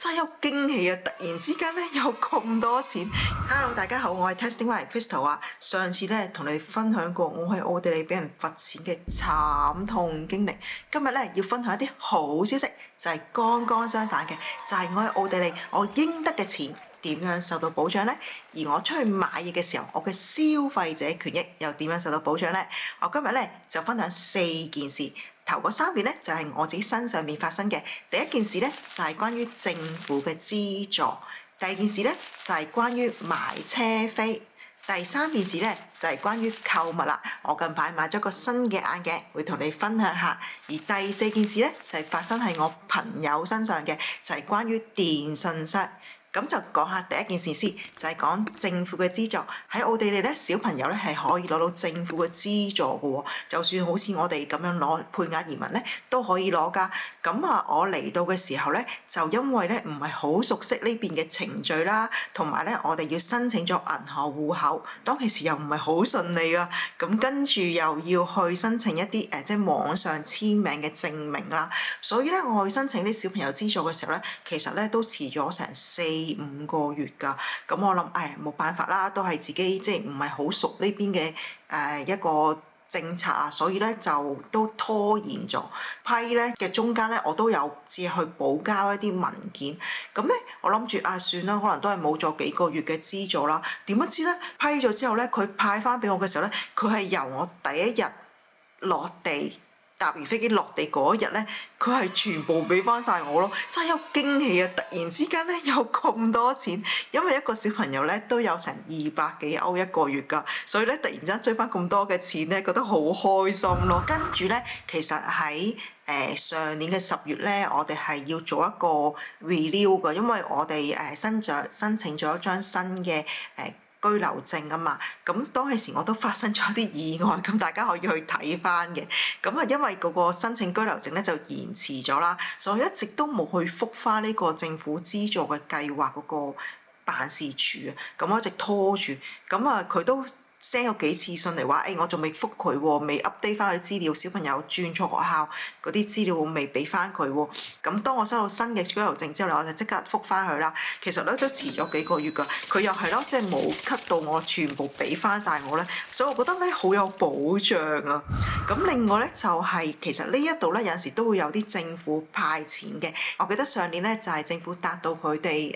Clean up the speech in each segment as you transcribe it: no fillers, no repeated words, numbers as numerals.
真係有驚喜啊！突然之間咧有咁多錢。Hello， 大家好，我係 Testing One Crystal 啊。上次咧同你分享過我喺奧地利俾人罰錢嘅慘痛經歷，今日咧要分享一啲好消息，就係剛剛相反嘅，就係我喺奧地利我應得嘅錢點樣受到保障呢？而我出去買嘢嘅時候，我嘅消費者權益又點樣受到保障呢？我今日咧就分享4件事。頭嗰3件咧就係我自己身上面發生嘅。第一件事咧就係關於政府嘅資助，第二件事咧就係關於買車飛，第3件事咧就係關於購物啦。我近排買咗個新嘅眼鏡，會同你分享下。而第4件事咧就係發生喺我朋友身上嘅，就係關於電信商。咁就講下第一件事先，就係講政府嘅資助。喺奧地利咧，小朋友咧係可以攞到政府嘅資助嘅喎，就算好似我哋咁樣攞配額移民咧，都可以攞㗎。咁我嚟到嘅時候咧，就因為咧唔係好熟悉呢邊嘅程序啦，同埋咧我哋要申請咗銀行戶口，當其時又唔係好順利㗎。咁跟住又要去申請一啲即係網上簽名嘅證明啦。所以咧我去申請啲小朋友資助嘅時候咧，其實咧都遲咗成4-5個月㗎。咁我諗冇辦法啦，都係自己即係唔係好熟呢邊嘅一個政策啊，所以咧就都拖延咗批咧嘅中間咧，我都有只去補交一啲文件。咁咧我諗住算啦，可能都係冇咗幾個月嘅資助啦。點不知咧批咗之後咧，佢派翻俾我嘅時候咧，佢係由我第一日落地搭完飛機落地嗰一日咧，佢係全部俾翻晒我咯，真係有驚喜啊！突然之間咧有咁多錢，因為一個小朋友咧都有成200幾歐一個月㗎，所以咧突然之間追翻咁多嘅錢咧，覺得好開心咯。跟住咧，其實喺上年嘅10月咧，我哋係要做一個 renew 㗎，因為我哋申請咗一張新嘅居留證啊嘛，咁當其時我都發生咗啲意外，咁大家可以去睇翻嘅。咁因為嗰個申請居留證咧就延遲咗啦，所以一直都冇去覆翻呢個政府資助嘅計劃嗰個辦事處啊，咁我一直拖住，咁佢都send 咗幾次信嚟話，我仲未覆佢喎，未 update 翻佢啲資料，小朋友轉錯學校嗰啲資料我未俾翻佢喎。咁當我收到新嘅居留證之後咧，我就即刻覆翻佢啦。其實咧都遲咗幾個月㗎，佢又係咯，即係冇 cut 到我全部俾翻晒我咧，所以我覺得咧好有保障啊。咁另外咧就係其實呢一度咧有陣時都會有啲政府派錢嘅。我記得上年咧就係政府達到佢哋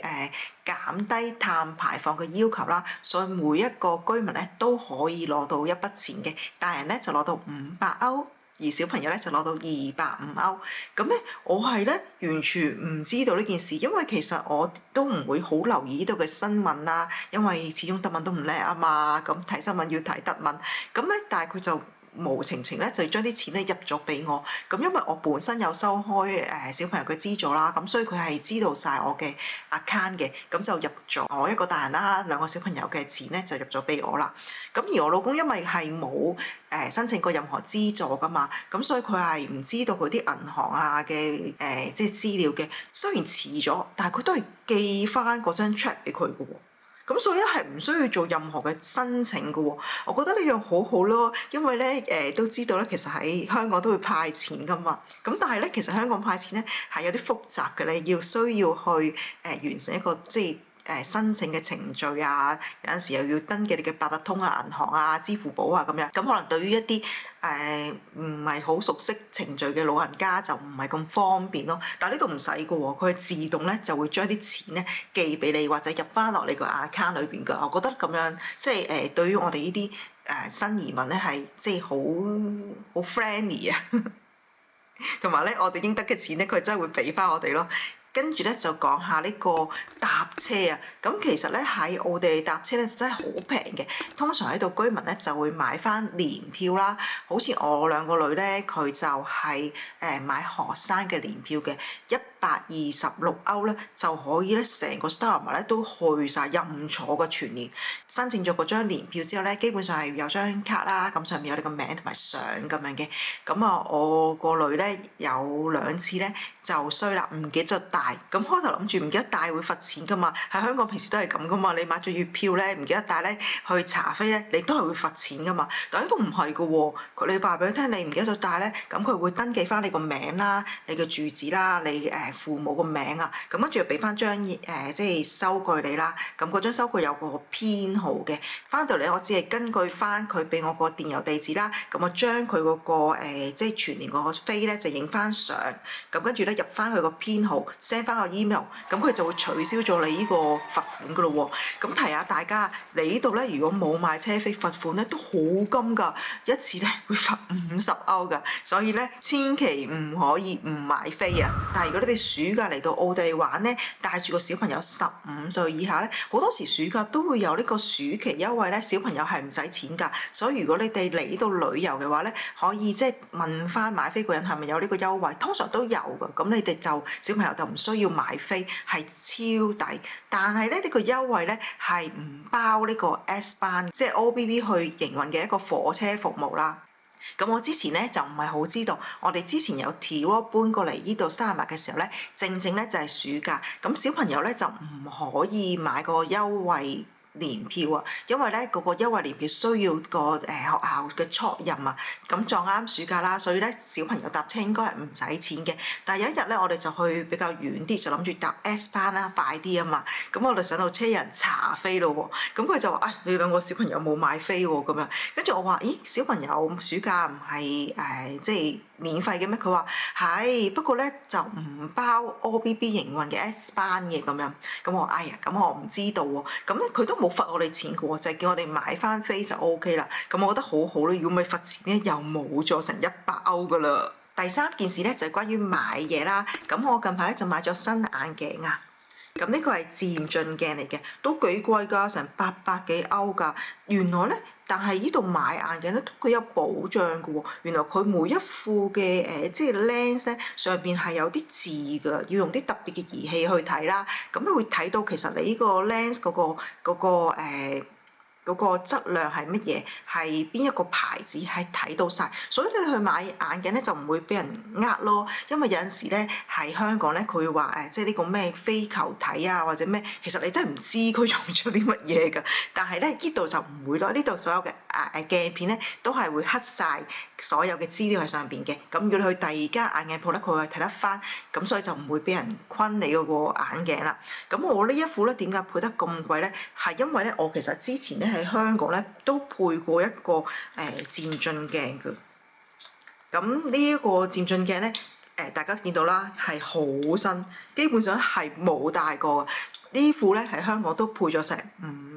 減低碳排放嘅要求啦，所以每一個居民咧都可以攞到一筆錢嘅，大人咧就攞到500歐，而小朋友咧就攞到250歐。咁咧我係咧完全唔知道呢件事，因為其實我都唔會好留意呢度嘅新聞啦，因為始終德文都唔叻啊嘛，咁睇新聞要睇德文。咁咧但係佢就無情情咧就將啲錢咧入咗俾我，咁因為我本身有收開小朋友嘅資助啦，咁所以佢係知道晒我嘅 account 嘅，咁就入咗我一個大人啦，2個小朋友嘅錢咧就入咗俾我啦。咁而我老公因為係冇申請過任何資助噶嘛，咁所以佢係唔知道佢啲銀行啊嘅即係資料嘅。雖然遲咗，但係佢都係寄翻嗰張 check 俾佢嘅喎。咁所以咧係唔需要做任何嘅申請嘅喎，我覺得呢樣好好咯，因為咧都知道咧，其實喺香港都會派錢噶嘛，咁但係咧其實香港派錢咧係有啲複雜嘅咧，需要去完成一個即係申請嘅程序啊，有陣時又要登記你嘅八達通啊、銀行啊、支付寶啊咁樣，咁可能對於一啲唔係好熟悉程序嘅老人家就唔係咁方便咯。但係呢度唔使嘅喎，佢係自動咧就會將啲錢咧寄俾你，或者入翻落你個 account 裏邊㗎。我覺得咁樣即係對於我哋呢啲新移民咧係即係好 friendly 啊，同埋咧我哋應得嘅錢咧佢真係會俾翻我哋咯。跟住咧就講下呢個搭車啊，咁其實咧喺奧地利搭車咧真係好平嘅。通常喺度居民咧就會買翻年票啦，好似我2個女咧佢就係買學生嘅年票嘅，126歐咧就可以咧成個 Steiermark 咧都去晒任坐嘅全年。申請咗嗰張年票之後咧，基本上係有張卡啦，咁上面有你個名同埋相咁樣嘅。咁我個女咧有2次咧就衰啦，唔記得咗帶。咁開頭諗住唔記得帶會罰錢噶嘛，喺香港平時都係咁噶嘛，你買咗月票咧唔記得帶咧去查飛咧，你都係會罰錢噶嘛。但係都唔係噶喎，你話俾佢聽你唔記得咗帶咧，咁佢會登記翻你個名啦、你嘅住址啦、你父母個名啊，咁跟住又俾翻張即係收據你啦。咁嗰張收據有個編號嘅，翻到嚟我只係根據翻佢俾我個電郵地址啦，咁我將佢嗰個即係全年個飛咧就影翻相，咁跟住咧入翻佢個編號 send 翻個 email，咁佢就會取消咗你呢個罰款噶咯喎。咁提下大家，你呢度咧如果冇買車飛罰款咧都好金㗎，一次咧會罰50歐㗎，所以咧千祈唔可以唔買飛啊！但係如果你哋暑假嚟到奧地利玩咧，帶住個小朋友15歲以下咧，好多時暑假都會有呢個暑期優惠咧，小朋友係唔使錢㗎。所以如果你哋嚟呢度旅遊嘅話咧，可以即係問翻買飛個人係咪有呢個優惠，通常都有㗎。咁你哋就小朋友就唔需要買飛，係超抵。但係咧呢個優惠咧係唔包呢個 S 班，即係 OBB 去營運嘅一個火車服務啦。咁我之前咧就唔係好知道，我哋之前有 Tirol 搬過嚟呢度沙麥嘅時候咧，正正咧就係暑假，咁小朋友咧就唔可以買個優惠年票啊，因為咧嗰個優惠年票需要個學校嘅確認啊，咁撞啱暑假啦，所以咧小朋友搭車應該係唔使錢嘅。但係有一日咧，我哋就去比較遠啲，就諗住搭 S 班啦，快啲啊嘛。咁我哋上到車有人查飛咯喎，咁佢就話：你兩個小朋友冇買飛喎咁樣。跟住我話：咦，小朋友暑假唔係即係免費嘅咩？佢話係，不過咧就唔包 OBB 營運嘅 S 班嘅咁樣。咁我話：哎呀，咁我唔知道喎。咁咧佢都冇罰我哋錢嘅喎，就係叫我哋買翻飛就 OK 啦。咁我覺得好好咯，如果唔係罰錢咧，又冇咗成100歐噶啦。第三件事咧就係關於買嘢啦。咁我近排咧就買咗新眼鏡啊。咁呢個係漸進鏡嚟嘅，都幾貴㗎，成800幾歐㗎。原來咧，但係呢度買眼鏡咧，佢有保障嘅喎。原來佢每一副嘅即係 lens 咧，上邊係有啲字㗎，要用啲特別嘅儀器去睇啦。咁你會睇到其實你呢個 lens 嗰個質量係乜嘢，係邊一個牌子係睇到晒。所以你去買眼鏡咧就唔會俾人呃咯。因為有陣時咧喺香港咧，佢會話即係呢個咩非球體啊或者咩，其實你真係唔知佢用咗啲乜嘢㗎。但係咧呢度就唔會咯，呢度所有嘅鏡片咧都係會刻晒所有嘅資料喺上邊嘅。咁如果你去第二間眼鏡鋪咧，佢會睇得翻，咁所以就唔會俾人昆你嗰個眼鏡啦。咁我呢一副咧點解配得咁貴咧？係因為咧我其實之前咧喺香港咧都配過一個漸進鏡嘅。咁呢一個漸進鏡咧大家見到啦係好新，基本上係冇戴過嘅。呢副咧喺香港都配咗成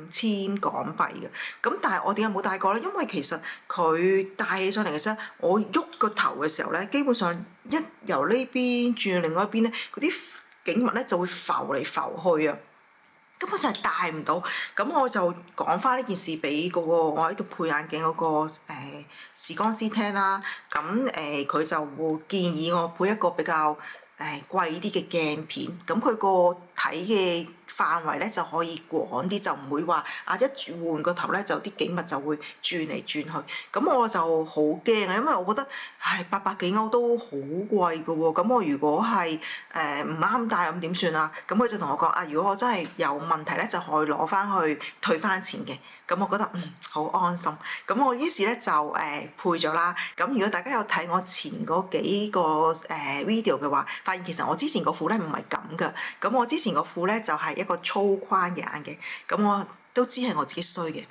5000港幣嘅。咁但係我點解冇戴過咧？因為其實佢戴起上嚟嘅時候，我喐個頭嘅時候咧，基本上一由呢邊轉去另外一邊咧，嗰啲景物咧就會浮嚟浮去啊。根本就係戴唔到。咁我就講翻呢件事俾嗰個我喺度配眼鏡嗰個視光師聽啦。咁佢就會建議我配一個比較貴啲嘅鏡片。咁佢個睇嘅範圍咧就可以廣啲，就唔會話一換個頭咧就啲景物就會轉嚟轉去。咁我就好驚啊，因為我覺得800幾歐都好貴㗎喎。咁我如果係唔啱戴咁點算啊？咁佢就同我講如果我真係有問題咧，就可以攞翻去退翻錢嘅。咁我覺得好安心。咁我於是咧就配咗啦。咁如果大家有睇我前嗰幾個video 嘅話，發現其實我之前個副咧唔係咁㗎。咁我之前個副咧就係一個粗框嘅眼鏡。咁我都知係我自己衰嘅。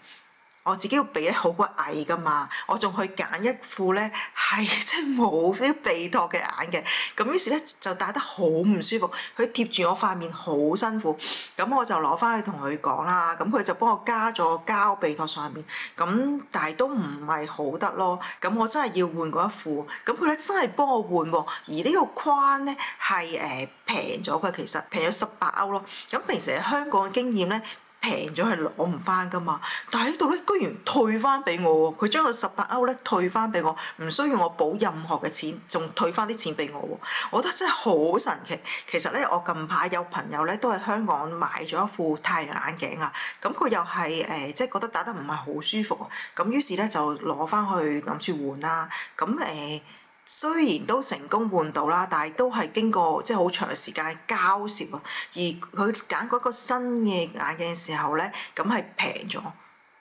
我自己個鼻咧好鬼矮㗎嘛，我仲去揀一副咧係即係冇啲鼻托嘅眼鏡，咁於是咧就戴得好唔舒服，佢貼住我塊面好辛苦，咁我就攞翻去同佢講啦，咁佢就幫我加咗膠鼻托上面，咁但係都唔係好得咯，咁我真係要換嗰一副，咁佢咧真係幫我換喎，而呢個框咧係平咗嘅，其實平咗18歐咯，咁平時喺香港嘅經驗咧。平咗係攞唔翻㗎嘛，但係呢度咧居然退翻俾我喎，佢將個18歐咧退翻俾我，唔需要我補任何嘅錢，仲退翻啲錢俾我喎，我覺得真係好神奇。其實咧，我近排有朋友咧都喺香港買咗一副太陽眼鏡啊，咁佢又係即係覺得戴得唔係好舒服啊，咁於是咧就攞翻去諗住換啦，咁雖然都成功換到啦，但係都係經過即係好長時間交涉啊。而佢揀嗰個新嘅眼鏡嘅時候咧，咁係平咗。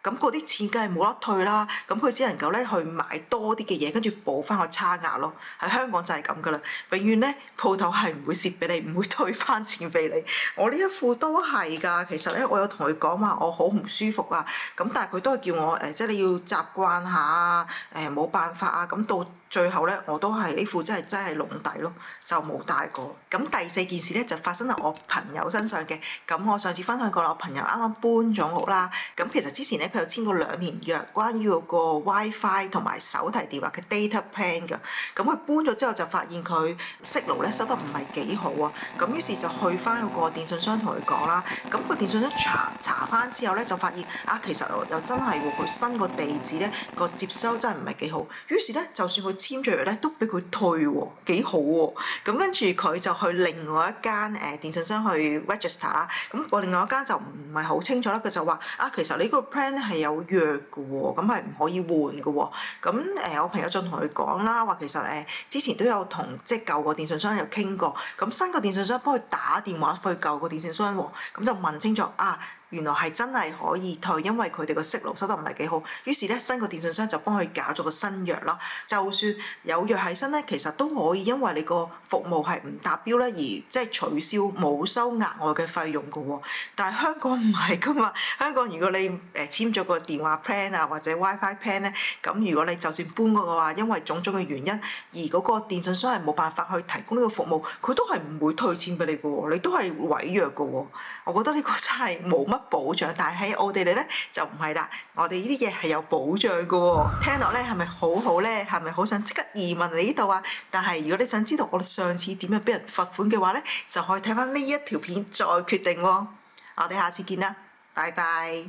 咁嗰啲錢梗係冇得退啦，咁佢只能夠咧去買多啲嘅嘢，跟住補翻個差額咯。喺香港就係咁噶啦，永遠咧鋪頭係唔會蝕俾你，唔會退翻錢俾你。我呢一副都係㗎，其實咧我有同佢講話我好唔舒服啊，咁但係佢都係叫我即係你要習慣下啊，冇辦法啊，咁到最後咧，我都係呢副真係籠底咯，就冇戴過。咁第四件事咧就發生喺我朋友身上嘅。咁我上次分享過啦，我朋友啱啱搬咗屋啦。咁其實之前咧佢有簽過2年約，關於嗰個 WiFi 同埋手提電話嘅 data plan 㗎。咁佢搬咗之後就發現佢息路咧收得唔係幾好啊。咁於是就去翻嗰個電信商同佢講啦。咁個電信商查翻之後咧就發現啊，其實又真係喎，佢新個地址咧個接收真係唔係幾好。於是咧就算佢簽咗約咧都俾佢退喎，幾好喎。咁跟住佢就去另外一間電信商去 register 啦。咁我另外一間就唔係好清楚啦。佢就話啊，其實你個 plan 咧係有約嘅喎，咁係唔可以換嘅喎。咁我朋友就同佢講啦，話其實之前都有同即係舊個電信商有傾過，咁新個電信商幫佢打電話去舊個電信商喎，咁就問清楚啊。原來係真係可以退，因為佢哋個息路收得唔係幾好。於是咧，新個電信商就幫佢搞咗個新約啦。就算有約喺身咧，其實都可以因為你個服務係唔達標咧，而即係取消冇收額外嘅費用嘅喎。但係香港唔係噶嘛，香港如果你簽咗個電話 plan 啊或者 WiFi plan 咧，咁如果你就算搬過嘅話，因為種種嘅原因，而嗰個電信商係冇辦法去提供呢個服務，佢都係唔會退錢俾你嘅喎，你都係違約嘅喎。我覺得呢個真係冇乜保障，但係喺奧地利咧就唔係啦，我哋呢啲嘢係有保障嘅喎。聽落咧係咪好好咧？係咪好想即刻移民嚟呢度啊？但係如果你想知道我哋上次點樣俾人罰款嘅話咧，就可以睇翻呢一條片再決定喎。我哋下次見啦，拜拜。